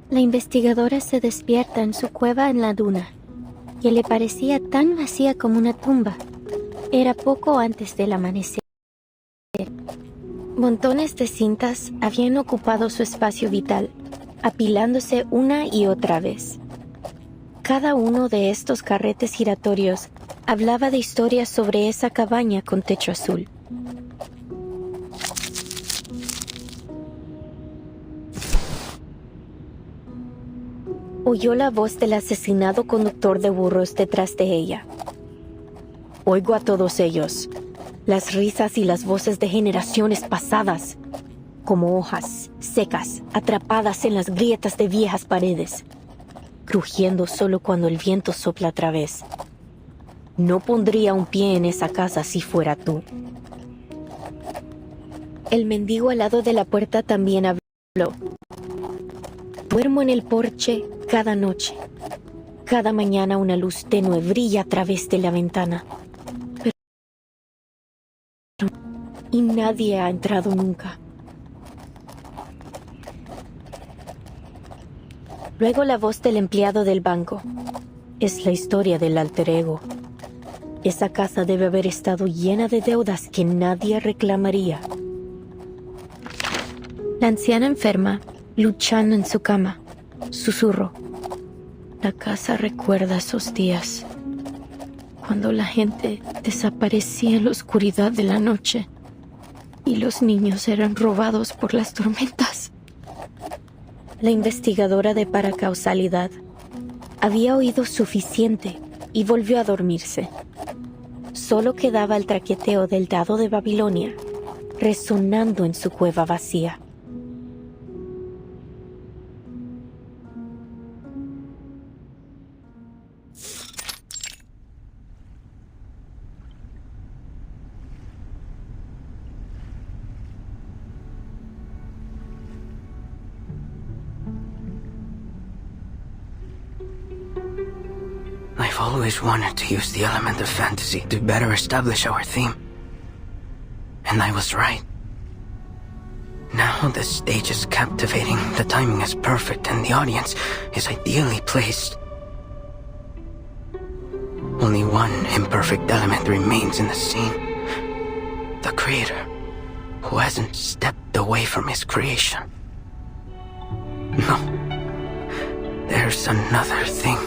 La investigadora se despierta en su cueva en la duna, que le parecía tan vacía como una tumba. Era poco antes del amanecer. Montones de cintas habían ocupado su espacio vital, apilándose una y otra vez. Cada uno de estos carretes giratorios hablaba de historias sobre esa cabaña con techo azul. Oyó la voz del asesinado conductor de burros detrás de ella. Oigo a todos ellos, las risas y las voces de generaciones pasadas, como hojas secas atrapadas en las grietas de viejas paredes, crujiendo solo cuando el viento sopla otra vez. No pondría un pie en esa casa si fuera tú. El mendigo al lado de la puerta también habló. Duermo en el porche cada noche. Cada mañana una luz tenue brilla a través de la ventana. Y nadie ha entrado nunca. Luego la voz del empleado del banco. Es la historia del alter ego. Esa casa debe haber estado llena de deudas que nadie reclamaría. La anciana enferma, luchando en su cama, susurró. La casa recuerda esos días, cuando la gente desaparecía en la oscuridad de la noche y los niños eran robados por las tormentas. La investigadora de paracausalidad había oído suficiente y volvió a dormirse. Solo quedaba el traqueteo del dado de Babilonia, resonando en su cueva vacía. I've always wanted to use the element of fantasy to better establish our theme. And I was right. Now the stage is captivating, the timing is perfect, and the audience is ideally placed. Only one imperfect element remains in the scene. The creator, who hasn't stepped away from his creation. No. There's another thing.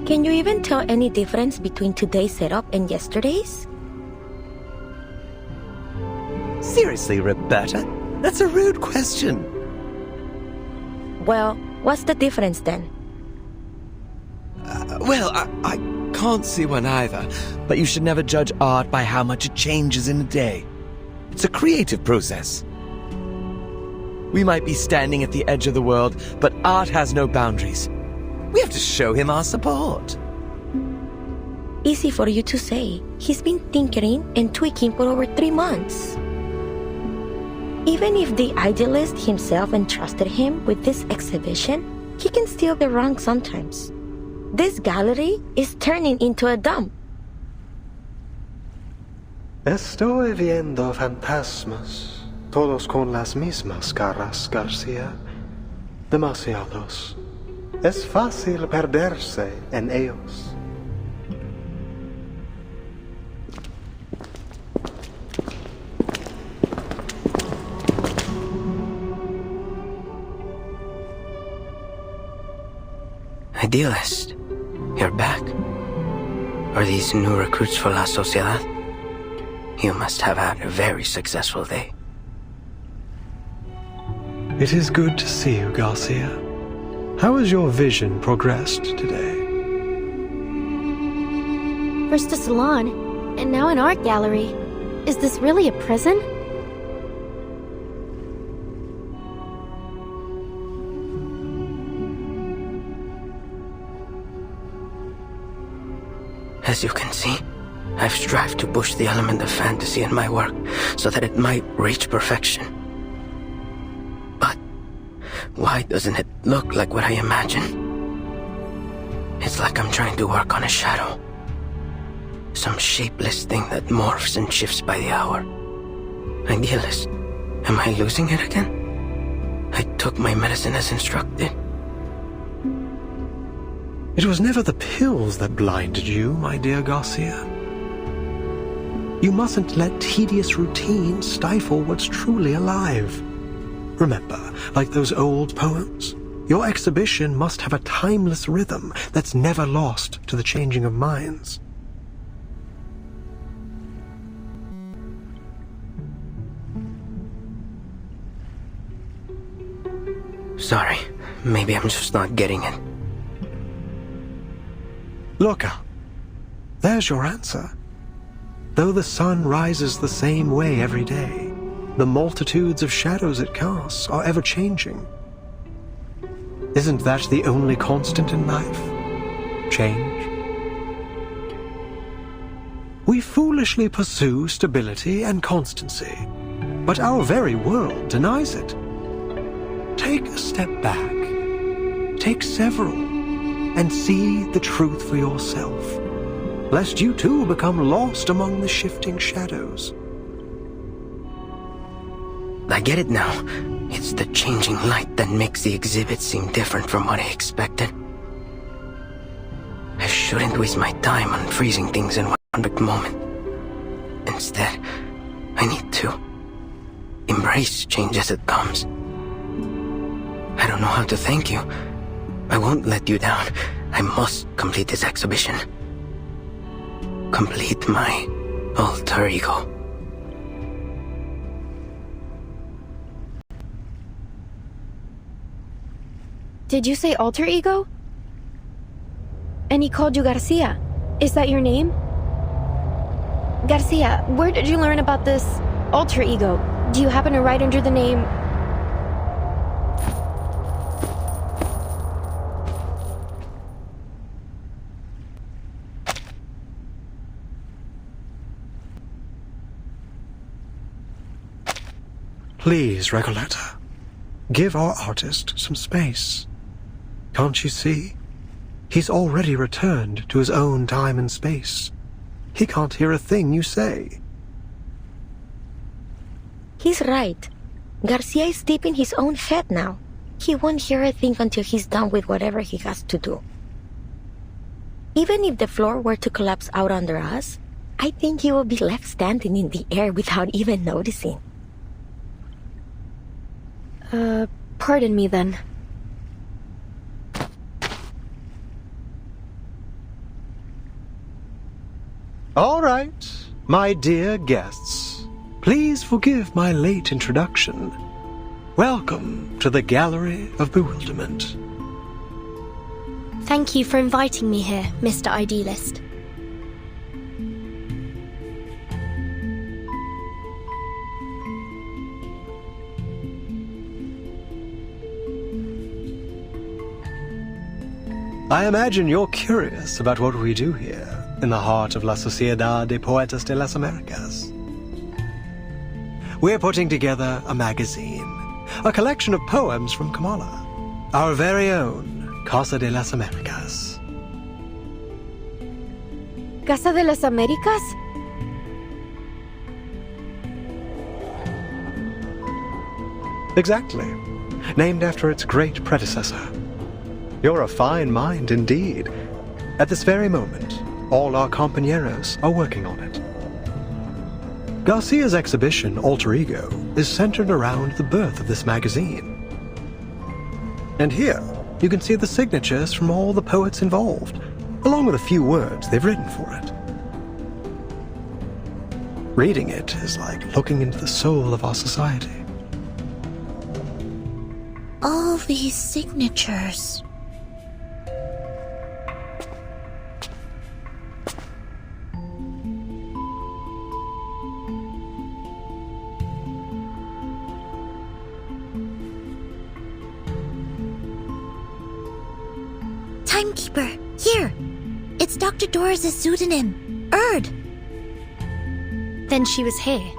Can you even tell any difference between today's setup and yesterday's? Seriously, Roberta? That's a rude question. Well, what's the difference then? I can't see one either, but you should never judge art by how much it changes in a day. It's a creative process. We might be standing at the edge of the world, but art has no boundaries. We have to show him our support. Easy for you to say. He's been tinkering and tweaking for over 3 months. Even if the idealist himself entrusted him with this exhibition, he can still be wrong sometimes. This gallery is turning into a dump. Estoy viendo fantasmas, todos con las mismas caras, García. Demasiados. Es fácil perderse en ellos. Idealist, you're back. Are these new recruits for La Sociedad? You must have had a very successful day. It is good to see you, Garcia. How has your vision progressed today? First a salon, and now an art gallery. Is this really a prison? As you can see, I've strived to push the element of fantasy in my work so that it might reach perfection. But why doesn't it look like what I imagine? It's like I'm trying to work on a shadow. Some shapeless thing that morphs and shifts by the hour. Idealist, am I losing it again? I took my medicine as instructed. It was never the pills that blinded you, my dear Garcia. You mustn't let tedious routine stifle what's truly alive. Remember, like those old poems, your exhibition must have a timeless rhythm that's never lost to the changing of minds. Sorry, maybe I'm just not getting it. Look out. There's your answer. Though the sun rises the same way every day, the multitudes of shadows it casts are ever changing. Isn't that the only constant in life? Change. We foolishly pursue stability and constancy, but our very world denies it. Take a step back, take several, and see the truth for yourself, lest you too become lost among the shifting shadows. I get it now. It's the changing light that makes the exhibit seem different from what I expected. I shouldn't waste my time on freezing things in one perfect moment. Instead, I need to embrace change as it comes. I don't know how to thank you. I won't let you down. I must complete this exhibition. Complete my alter ego. Did you say alter ego? And he called you Garcia. Is that your name? Garcia, where did you learn about this alter ego? Do you happen to write under the name... Please, Recoleta, give our artist some space. Can't you see? He's already returned to his own time and space. He can't hear a thing you say. He's right. Garcia is deep in his own head now. He won't hear a thing until he's done with whatever he has to do. Even if the floor were to collapse out under us, I think he will be left standing in the air without even noticing. Pardon me then. All right, my dear guests, please forgive my late introduction. Welcome to the Gallery of Bewilderment. Thank you for inviting me here, Mr. Idealist. I imagine you're curious about what we do here in the heart of La Sociedad de Poetas de las Americas. We're putting together a magazine, a collection of poems from Kamala, our very own Casa de las Americas. ¿Casa de las Américas? Exactly, named after its great predecessor. You're a fine mind indeed. At this very moment, all our compañeros are working on it. Garcia's exhibition, Alter Ego, is centered around the birth of this magazine. And here, you can see the signatures from all the poets involved, along with a few words they've written for it. Reading it is like looking into the soul of our society. All these signatures. Timekeeper, here! It's Dr. Doris' pseudonym, Erd! Then she was here.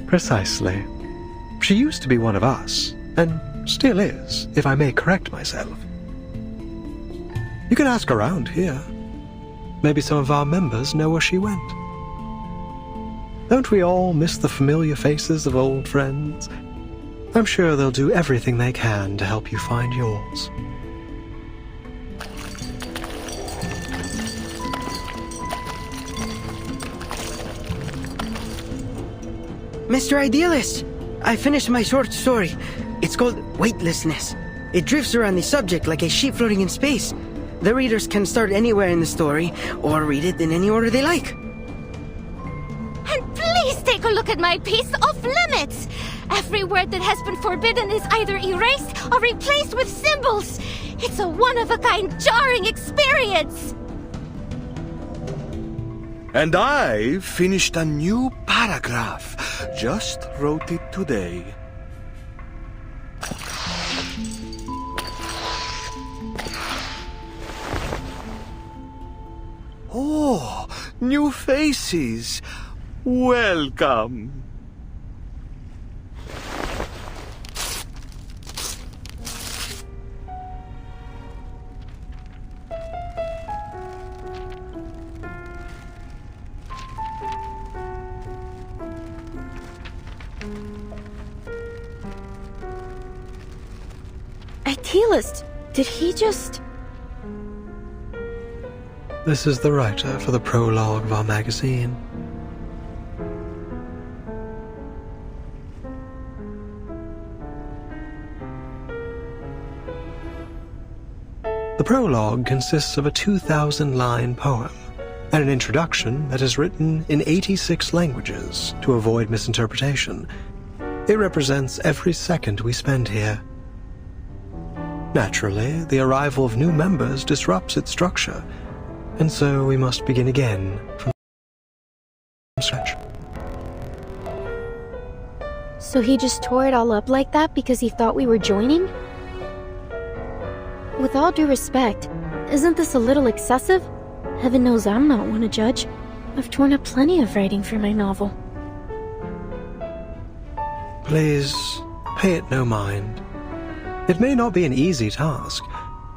Precisely. She used to be one of us, and still is, if I may correct myself. You can ask around here. Maybe some of our members know where she went. Don't we all miss the familiar faces of old friends? I'm sure they'll do everything they can to help you find yours. Mr. Idealist, I finished my short story. It's called Weightlessness. It drifts around the subject like a sheep floating in space. The readers can start anywhere in the story, or read it in any order they like. And please take a look at my piece Off Limits! Every word that has been forbidden is either erased or replaced with symbols. It's a one-of-a-kind jarring experience. And I finished a new paragraph. Just wrote it today. Oh, new faces. Welcome. Idealist, did he just... This is the writer for the prologue of our magazine. The prologue consists of a 2,000-line poem and an introduction that is written in 86 languages to avoid misinterpretation. It represents every second we spend here. Naturally, the arrival of new members disrupts its structure, and so we must begin again from scratch. So he just tore it all up like that because he thought we were joining? With all due respect, isn't this a little excessive? Heaven knows I'm not one to judge. I've torn up plenty of writing for my novel. Please, pay it no mind. It may not be an easy task,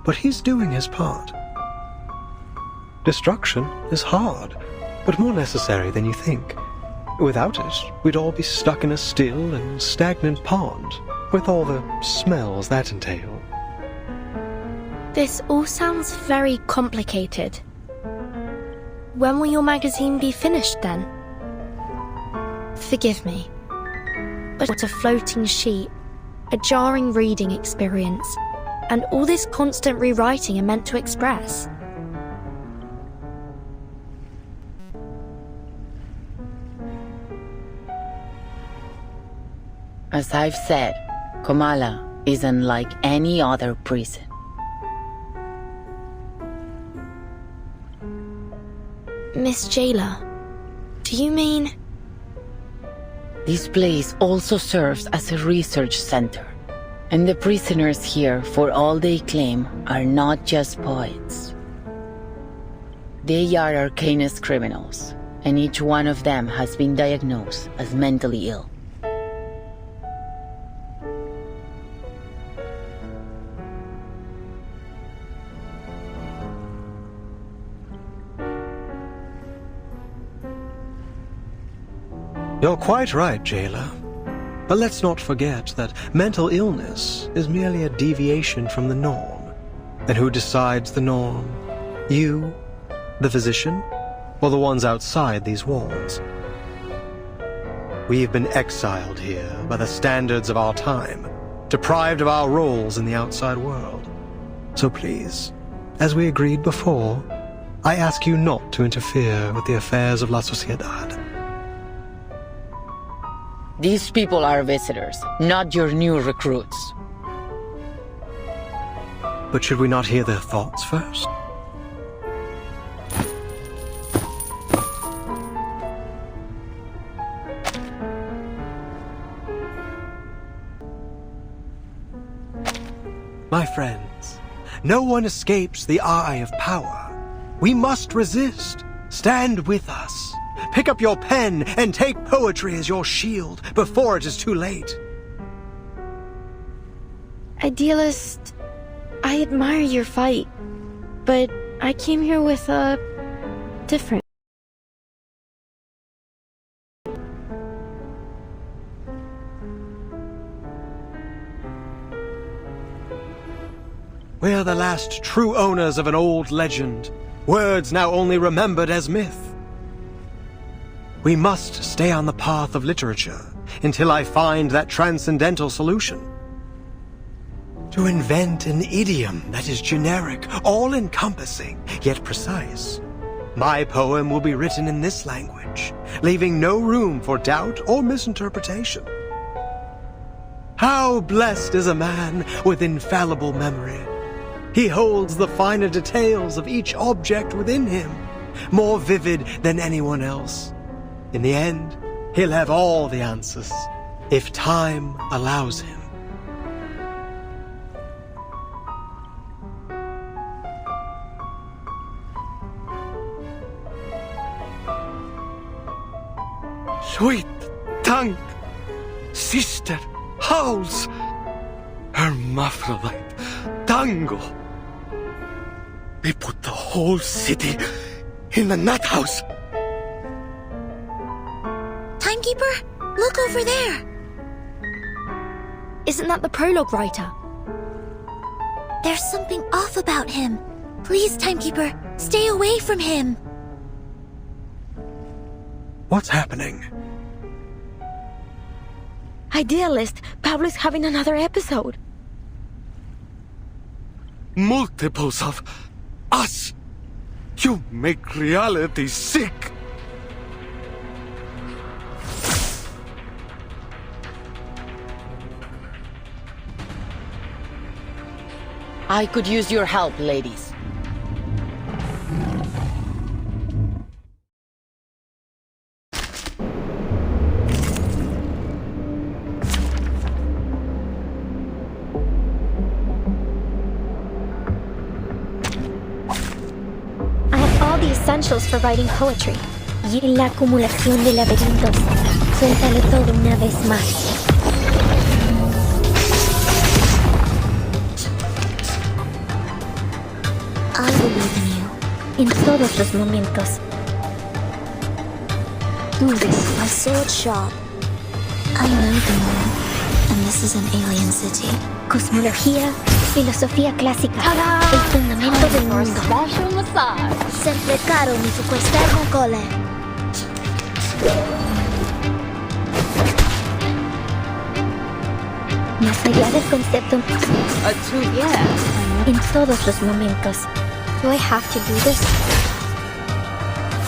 but he's doing his part. Destruction is hard, but more necessary than you think. Without it, we'd all be stuck in a still and stagnant pond, with all the smells that entail. This all sounds very complicated. When will your magazine be finished then? Forgive me, but it's a floating sheet, a jarring reading experience, and all this constant rewriting are meant to express. As I've said, Comala is unlike any other prison. Miss Jailer, do you mean... This place also serves as a research center, and the prisoners here, for all they claim, are not just poets. They are arcanous criminals, and each one of them has been diagnosed as mentally ill. You're quite right, Jailer. But let's not forget that mental illness is merely a deviation from the norm. And who decides the norm? You, the physician, or the ones outside these walls? We've been exiled here by the standards of our time, deprived of our roles in the outside world. So please, as we agreed before, I ask you not to interfere with the affairs of La Sociedad. These people are visitors, not your new recruits. But should we not hear their thoughts first? My friends, no one escapes the eye of power. We must resist. Stand with us. Pick up your pen and take poetry as your shield before it is too late. Idealist, I admire your fight, but I came here with a different. We're the last true owners of an old legend, words now only remembered as myth. We must stay on the path of literature until I find that transcendental solution. To invent an idiom that is generic, all-encompassing, yet precise. My poem will be written in this language, leaving no room for doubt or misinterpretation. How blessed is a man with infallible memory. He holds the finer details of each object within him, more vivid than anyone else. In the end, he'll have all the answers, if time allows him. Sweet tongue, sister, howls, hermaphrodite, tango. They put the whole city in the nut house. Timekeeper, look over there. Isn't that the prologue writer? There's something off about him. Please, Timekeeper, stay away from him. What's happening? Idealist, Pablo's having another episode. Multiples of us. You make reality sick. I could use your help, ladies. I have all the essentials for writing poetry. Y la acumulación de laberintos. Suéltalo todo una vez más. I believe in you. En todos los momentos. Do this. My sword sharp. I know the moon, and this is an alien city. Cosmología, filosofía clásica. El fundamento del mundo. Sempre caro mi fu quest'ermo cole. Más allá del concepto. En todos los momentos. Do I have to do this?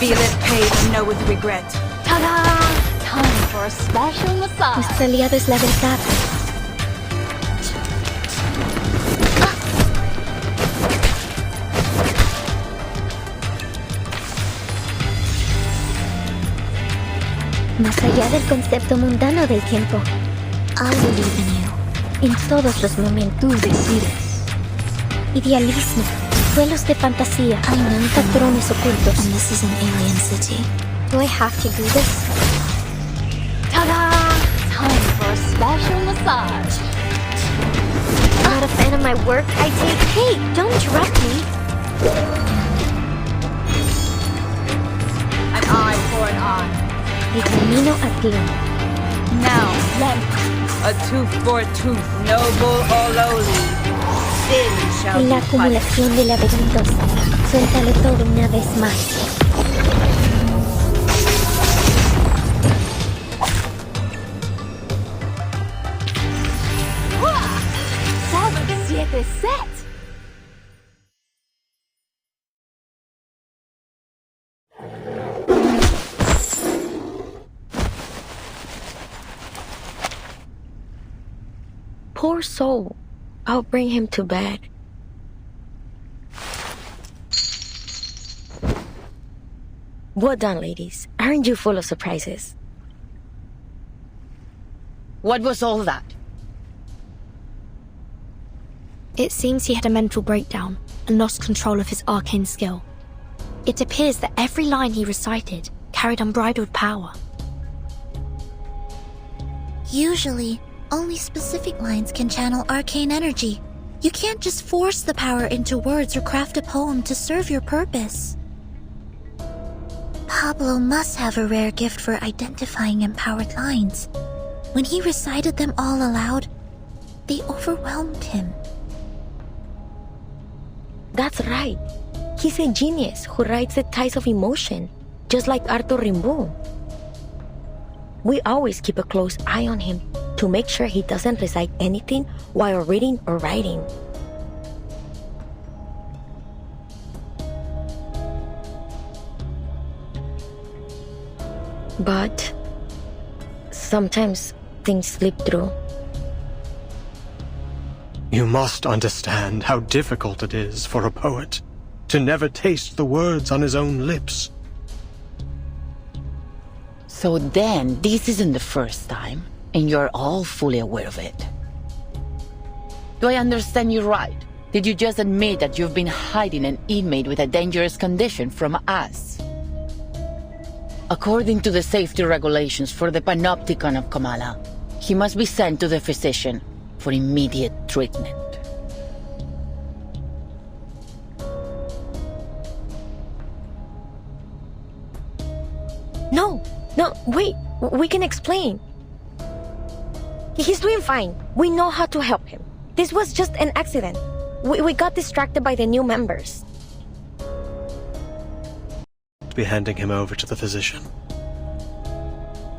Feel it paid and know with regret. Ta-da! Time for a special massage. Nuestro aliado es la verdad. Más allá del concepto mundano del tiempo. I believe in you. En todos los momentos. Idealismo. Duelos de fantasía. I know the Patrones ocultos. and this is an alien city. Do I have to do this? Ta-da! Time for a special massage. Not a fan of my work, I take. Hey, don't interrupt me. An eye for an eye. El camino a ti. Now, length. A tooth for a tooth, noble or lowly. Sin shall En la be punished. acumulación de laberintos. Suéltalo todo una vez más. 7 set. Poor soul. I'll bring him to bed. Well done, ladies. Aren't you full of surprises? What was all that? It seems he had a mental breakdown and lost control of his arcane skill. It appears that every line he recited carried unbridled power. Usually, only specific lines can channel arcane energy. You can't just force the power into words or craft a poem to serve your purpose. Pablo must have a rare gift for identifying empowered lines. When he recited them all aloud, they overwhelmed him. That's right. He's a genius who rides the tides of emotion, just like Arthur Rimbaud. We always keep a close eye on him to make sure he doesn't recite anything while reading or writing. But sometimes things slip through. You must understand how difficult it is for a poet to never taste the words on his own lips. So then, this isn't the first time, and you're all fully aware of it. Do I understand you right? Did you just admit that you've been hiding an inmate with a dangerous condition from us? According to the safety regulations for the Panopticon of Kamala, he must be sent to the physician for immediate treatment. No, wait, we can explain. He's doing fine. We know how to help him. This was just an accident. We got distracted by the new members. Be handing him over to the physician.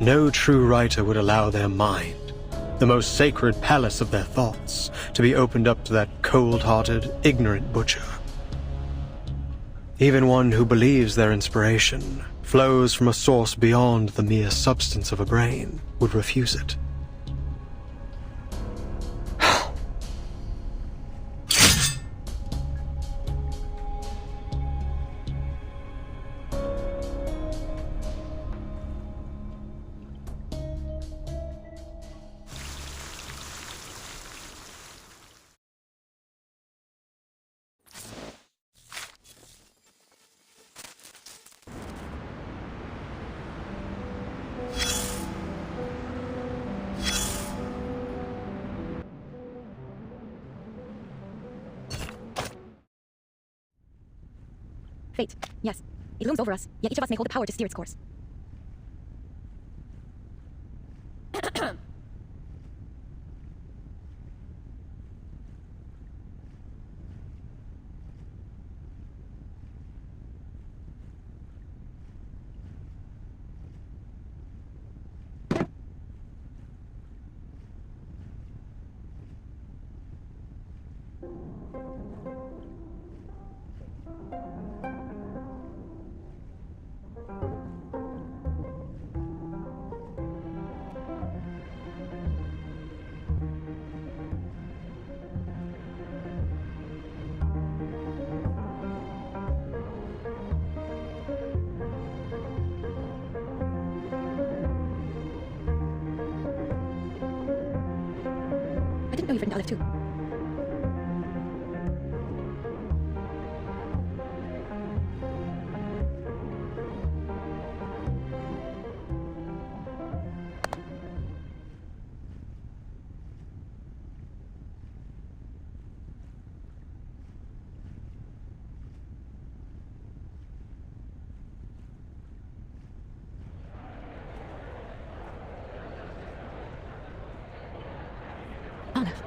No true writer would allow their mind, the most sacred palace of their thoughts, to be opened up to that cold-hearted, ignorant butcher. Even one who believes their inspiration flows from a source beyond the mere substance of a brain would refuse it. Fate, yes. It looms over us, yet each of us may hold the power to steer its course. I didn't know you've written Olive too. Olive.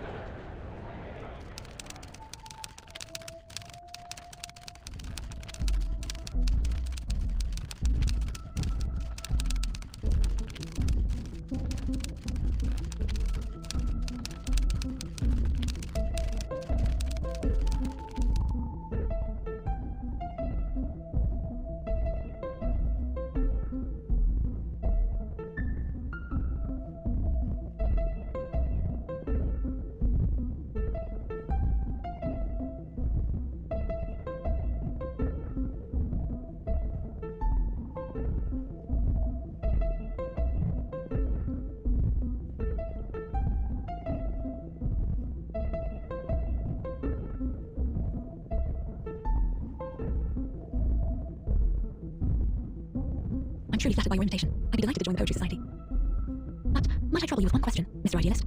I'm truly flattered by your invitation. I'd be delighted to join the Poetry Society. But might I trouble you with one question, Mr. Idealist?